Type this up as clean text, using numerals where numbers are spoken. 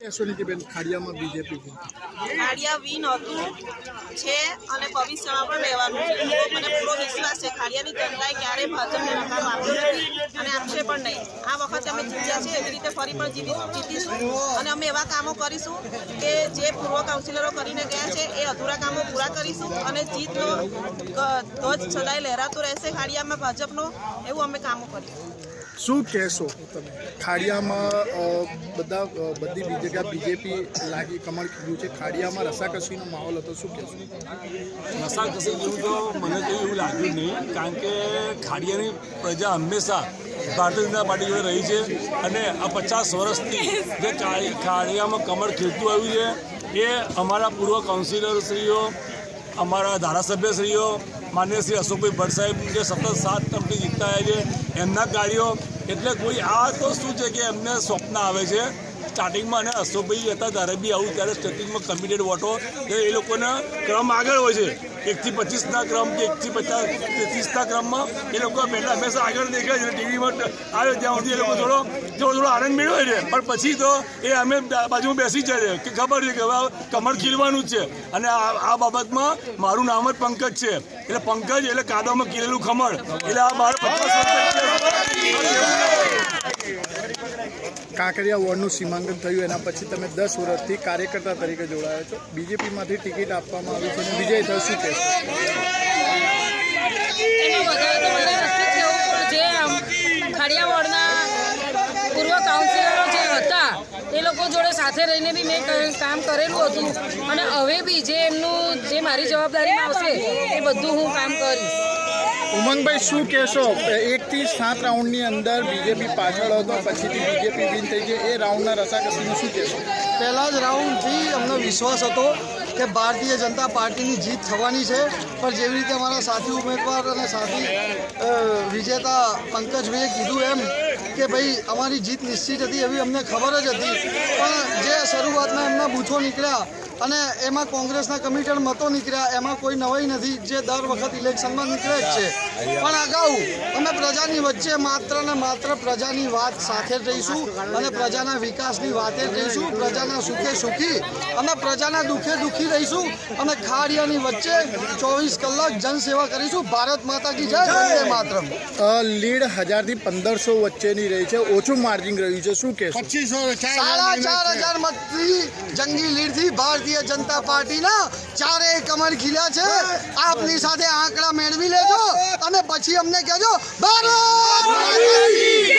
બેન ખાડિયામાં BJP Khadia win હતું છે અને ભવિષ્યમાં પણ રહેવાનું છે. મને પૂરો વિશ્વાસ છે ખાડિયાની જનતાએ ક્યારેય ભાજપને નકારો આપ્યો નથી અને આપશે પણ નહીં. આ વખતે અમે જીત્યા છે એવી રીતે ફરી પણ જીતીશું અને અમે એવા કામો કરીશું કે જે પૂર્વ કાઉન્સિલરો કરીને ગયા છે એ અધૂરા કામો પૂરા કરીશું અને જીતનો ધ્વજ સદાય લહેરાતો રહેશે ખાડિયામાં ભાજપનો, એવું અમે કામો કરીશું. શું કહેશો તમે? ખાડિયામાં બધી જગ્યા બીજેપી લાગી કમળ ખીલ્યું છે, ખાડિયામાં રસાકસીનો માહોલ હતો, શું કહેશો? રસાકસી જેવું તો મને તો એવું લાગ્યું નહીં, કારણ કે ખાડિયાની પ્રજા હંમેશા ભારતીય જનતા પાર્ટી જોડે રહી છે અને આ 50 વર્ષથી જે ખાડિયામાં કમળ ખીલતું આવ્યું છે એ અમારા પૂર્વ કાઉન્સિલરશ્રીઓ, અમારા ધારાસભ્યશ્રીઓ, માન્ય શ્રી અશોકભાઈ ભટ્ટ સાહેબ જે સતત 7 ટર્મથી જીતતા આવ્યા છે એમના કાર્યો, એટલે કોઈ આ તો શું છે કે એમને સ્વપ્ન આવે છે સ્ટાર્ટિંગમાં, અને અશોકભાઈ હતા ત્યારે બી આવું ત્યારે સ્ટાર્ટિંગમાં કમિટેડ વોટો એ લોકોના ક્રમ આગળ હોય છે, 1 થી 25ના ક્રમ કે 1 થી 50 30ના ક્રમમાં એ લોકો પહેલાં હંમેશા આગળ દેખાય છે. ટીવીમાં આવે ત્યાં સુધી એ લોકો થોડો આનંદ મેળવે છે, પણ પછી તો એ અમે બાજુમાં બેસી જાય છે કે ખબર છે કે હવે કમળ ખીલવાનું જ છે. અને આ બાબતમાં મારું નામ જ પંકજ છે, એટલે પંકજ એટલે કાદવમાં ખીલેલું ખમણ, એટલે આ મારા 50 કાંકરિયા વોર્ડનું સીમાંકન થયું એના પછી તમે 10 વર્ષથી કાર્યકર્તા તરીકે જોડાયા છો, બીજેપીમાંથી ટિકિટ આપવામાં આવી છે અને વિજય થયો, શું કહેશો? ખાડિયા વોર્ડના પૂર્વ કાઉન્સિલરો જે હતા એ લોકો જોડે સાથે રહીને બી મેં કામ કરેલું હતું અને હવે બી જે મારી જવાબદારીમાં આવશે એ બધું હું કામ કરીશ. ઉમંગભાઈ, શું કહેશો? 1 થી 7 રાઉન્ડની અંદર બીજેપી પાછળ હતો, પછીથી બીજેપી વિન થઈ ગઈ, એ રાઉન્ડના રસાકસીનું શું કહેશો? પહેલા જ રાઉન્ડથી અમને વિશ્વાસ હતો કે ભારતીય જનતા પાર્ટીની જીત થવાની છે, પણ જેવી રીતે અમારા સાથી ઉમેદવાર અને સાથી વિજેતા પંકજભાઈએ કીધું એમ કે ભાઈ અમારી જીત નિશ્ચિત હતી એવી અમને ખબર જ હતી, પણ જે શરૂઆતમાં એમના બૂથો નીકળ્યા અને એમાં કોંગ્રેસના કમિટેડ મતો નીકળ્યા, એમાં કોઈ નવાઈ નથી, જે દર વખત ઇલેક્શનમાં નીકળે જ છે. પણ અગાઉ અમે પ્રજાની વચ્ચે માત્ર ને માત્ર પ્રજાની વાત સાથે જ રહીશું અને પ્રજાના વિકાસની વાતે જ રહીશું, પ્રજાના સુખે સુખી અને પ્રજાના દુઃખે દુઃખી રહીશું અને ખાડિયાની વચ્ચે 24 કલાક જનસેવા કરીશું. ભારત માતા કી જય, વંદે માતરમ. લીડ 1000 થી 1500 વચ્ચેની રહી છે, ઓછું માર્જિન રહ્યું છે, શું કહેશો? 4,500 મતથી જંગી લીડથી ભારતીય જનતા પાર્ટીના 4 કમળ ખીલ્યા છે. આપની સાથે આંકડા મેળવી લેજો અને પછી અમને કહેજો ભારત